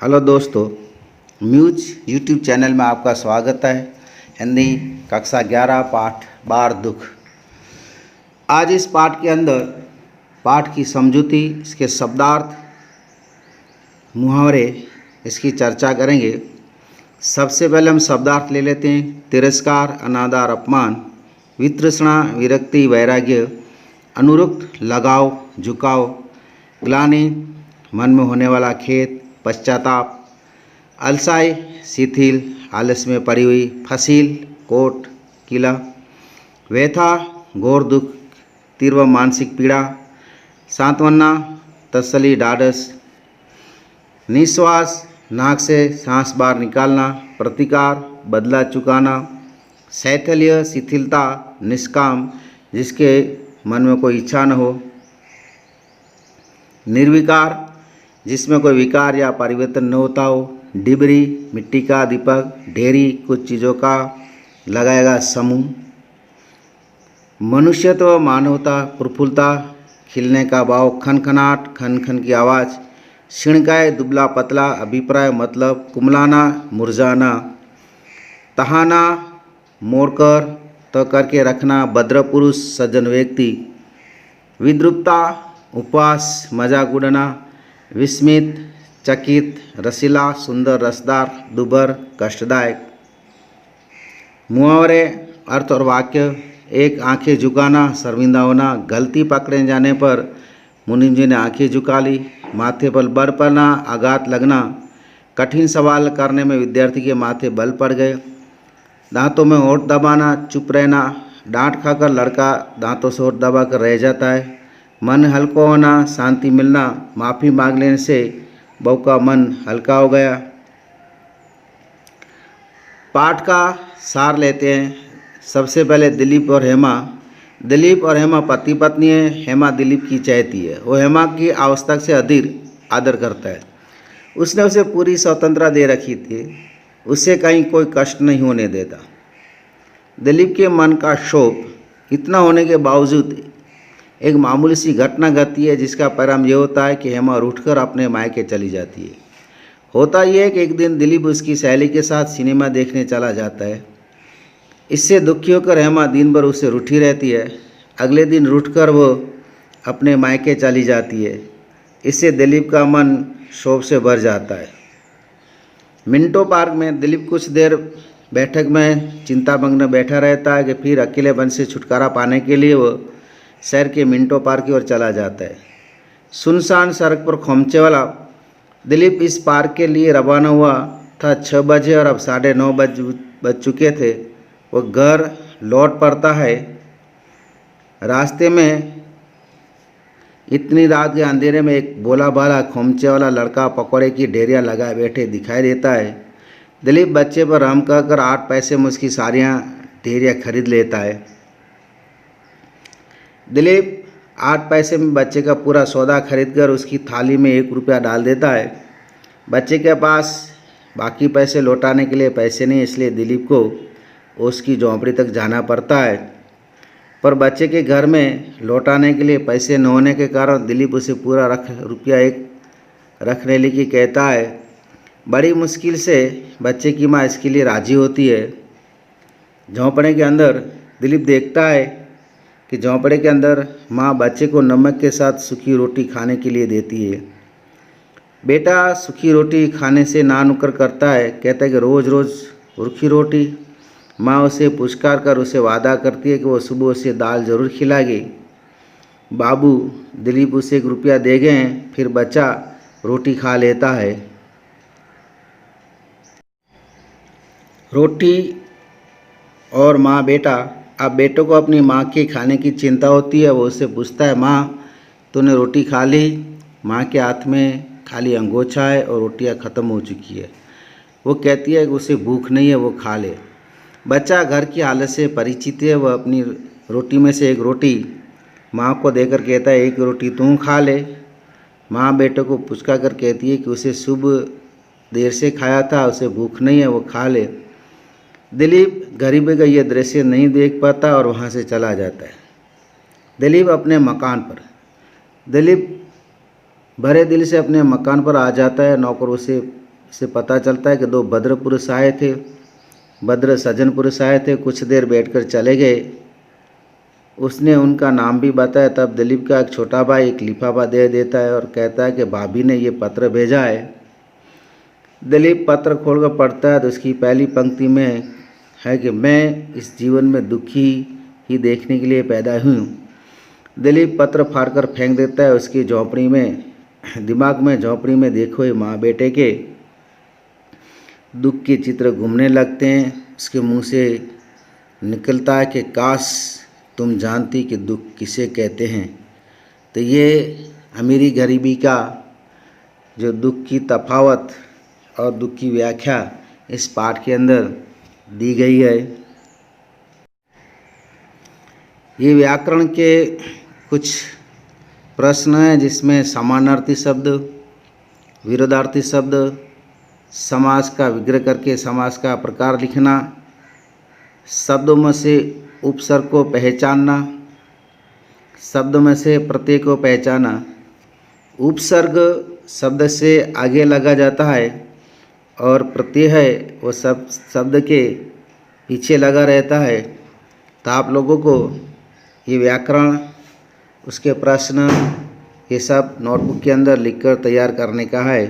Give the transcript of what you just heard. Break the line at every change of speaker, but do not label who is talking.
Hello दोस्तों, muse YouTube channel में आपका स्वागत है। हिंदी कक्षा 11 पाठ बार दुख। आज इस पाठ के अंदर पाठ की समझूती, इसके शब्दार्थ, मुहावरे, इसकी चर्चा करेंगे। सबसे पहले हम शब्दार्थ ले लेते हैं। तिरस्कार, अनादर, अपमान, वितृष्णा, विरक्ति, वैराग्य, अनुरक्त, लगाव, झुकाव, ग्लानि, मन में होने वाला खेद, पश्चाताप, अलसाई, शिथिल, आलस में पड़ी हुई, फसील, कोट, किला, व्यथा, घोर दुख, तीव्र मानसिक पीड़ा, सांत्वना, तसल्ली, ढाढ़स, निश्वास, नाक से सांस बाहर निकालना, प्रतिकार, बदला चुकाना, शैथिल्य, शिथिलता, निष्काम, जिसके मन में कोई इच्छा न हो, निर्विकार, जिसमें कोई विकार या परिवर्तन न होता हो, डिबरी, मिट्टी का दीपक, ढेरी, कुछ चीज़ों का लगाएगा समूह, मनुष्यत्व, मानवता, प्रफुल्लता, खिलने का भाव, खनखनाट, खन खन की आवाज़, क्षीणकाय, दुबला पतला, अभिप्राय, मतलब, कुमलाना, मुरझाना, तहाना, मोड़कर, तो करके रखना, भद्र पुरुष, सज्जन व्यक्ति, विद्रुपता, उपवास, मजाक उड़ना, विस्मित, चकित, रसीला, सुंदर, रसदार, दुबर, कष्टदायक। मुहावरे, अर्थ और वाक्य। एक, आंखें झुकाना, शर्मिंदा होना, गलती पकड़े जाने पर मुनीम जी ने आंखें झुका ली, माथे पर बल पड़ना, आघात लगना, कठिन सवाल करने में विद्यार्थी के माथे बल पड़ गए, दांतों में होंठ दबाना, चुप रहना, डांट खाकर लड़का दांतों से होंठ दबाकर रह जाता है, मन हल्का होना, शांति मिलना, माफ़ी मांग लेने से बहू का मन हल्का हो गया। पाठ का सार लेते हैं। सबसे पहले दिलीप और हेमा। दिलीप और हेमा पति पत्नी है। हेमा दिलीप की चाहती है, वो हेमा की आवश्यकता से अधिक आदर करता है। उसने उसे पूरी स्वतंत्रता दे रखी थी, उससे कहीं कोई कष्ट नहीं होने देता। दिलीप के मन का क्षोभ इतना होने के बावजूद एक मामूली सी घटना घटती है, जिसका परिणाम यह होता है कि हेमा रूठकर अपने मायके चली जाती है। होता यह है कि एक दिन दिलीप उसकी सहेली के साथ सिनेमा देखने चला जाता है। इससे दुखी होकर हेमा दिन भर उससे रूठी रहती है। अगले दिन रूठकर वो अपने मायके चली जाती है। इससे दिलीप का मन क्षोभ से भर जाता है। मिंटो पार्क में दिलीप कुछ देर बैठक में चिंतामग्न बैठा रहता है कि फिर अकेलेपन से छुटकारा पाने के लिए वो शहर के मिंटो पार्क की ओर चला जाता है। सुनसान सड़क पर खोमचे वाला दिलीप इस पार्क के लिए रवाना हुआ था। 6 बजे और अब 9:30 बज चुके थे। वो घर लौट पड़ता है। रास्ते में इतनी रात के अंधेरे में एक भोला भाला खोमचे वाला लड़का पकौड़े की ढेरियाँ लगाए बैठे दिखाई देता है। दिलीप बच्चे पर हम कहकर 8 पैसे में उसकी सारियाँ ढेरियाँ खरीद लेता है। दिलीप 8 पैसे में बच्चे का पूरा सौदा खरीदकर उसकी थाली में 1 रुपया डाल देता है। बच्चे के पास बाकी पैसे लौटाने के लिए पैसे नहीं, इसलिए दिलीप को उसकी झोंपड़ी तक जाना पड़ता है। पर बच्चे के घर में लौटाने के लिए पैसे न होने के कारण दिलीप उसे पूरा रुपया एक रखने के लिए कहता है। बड़ी मुश्किल से बच्चे की माँ इसके लिए राजी होती है। झोंपड़े के अंदर दिलीप देखता है कि झोंपड़े के अंदर माँ बच्चे को नमक के साथ सूखी रोटी खाने के लिए देती है। बेटा सूखी रोटी खाने से ना नुक्कर करता है, कहता है कि रोज़ रोज़ रूखी रोटी। माँ उसे पुचकार कर उसे वादा करती है कि वो सुबह उसे दाल जरूर खिलाएगी। बाबू दिलीप उसे 1 रुपया दे गए हैं, फिर बच्चा रोटी खा लेता है। रोटी और माँ बेटा। अब बेटों को अपनी माँ के खाने की चिंता होती है। वो उससे पूछता है, माँ तूने रोटी खा ली? माँ के हाथ में खाली अंगोछा है और रोटियाँ ख़त्म हो चुकी है। वो कहती है कि उसे भूख नहीं है, वो खा ले। बच्चा घर की हालत से परिचित है। वह अपनी रोटी में से 1 रोटी माँ को देकर कहता है, 1 रोटी तू खा ले। माँ बेटे को पुचका कर कहती है कि उसे सुबह देर से खाया था, उसे भूख नहीं है, वो खा ले। दिलीप गरीबी का ये दृश्य नहीं देख पाता और वहाँ से चला जाता है। दिलीप अपने मकान पर। दिलीप भरे दिल से अपने मकान पर आ जाता है। नौकर उसे से पता चलता है कि दो भद्र पुरुष आए थे, भद्र सज्जन पुरुष आए थे, कुछ देर बैठकर चले गए। उसने उनका नाम भी बताया। तब दिलीप का एक छोटा भाई एक लिफाफा दे देता है और कहता है कि भाभी ने ये पत्र भेजा है। दिलीप पत्र खोलकर पढ़ता है तो उसकी पहली पंक्ति में है कि मैं इस जीवन में दुखी ही देखने के लिए पैदा हुई हूँ। दिलीप पत्र फाड़कर फेंक देता है उसकी झोंपड़ी में। दिमाग में झोंपड़ी में देखो ये माँ बेटे के दुख के चित्र घूमने लगते हैं। उसके मुंह से निकलता है कि काश तुम जानती कि दुख किसे कहते हैं। तो ये अमीरी गरीबी का जो दुख की तफावत और दुख की व्याख्या इस पाठ के अंदर दी गई है। ये व्याकरण के कुछ प्रश्न हैं जिसमें समानार्थी शब्द, विरोधार्थी शब्द, समास का विग्रह करके समास का प्रकार लिखना, शब्दों में से उपसर्ग को पहचानना, शब्द में से प्रत्यय को पहचाना। उपसर्ग शब्द से आगे लगा जाता है और प्रत्यय है वो सब शब्द के पीछे लगा रहता है। तो आप लोगों को ये व्याकरण, उसके प्रश्न, ये सब नोटबुक के अंदर लिखकर तैयार करने का है।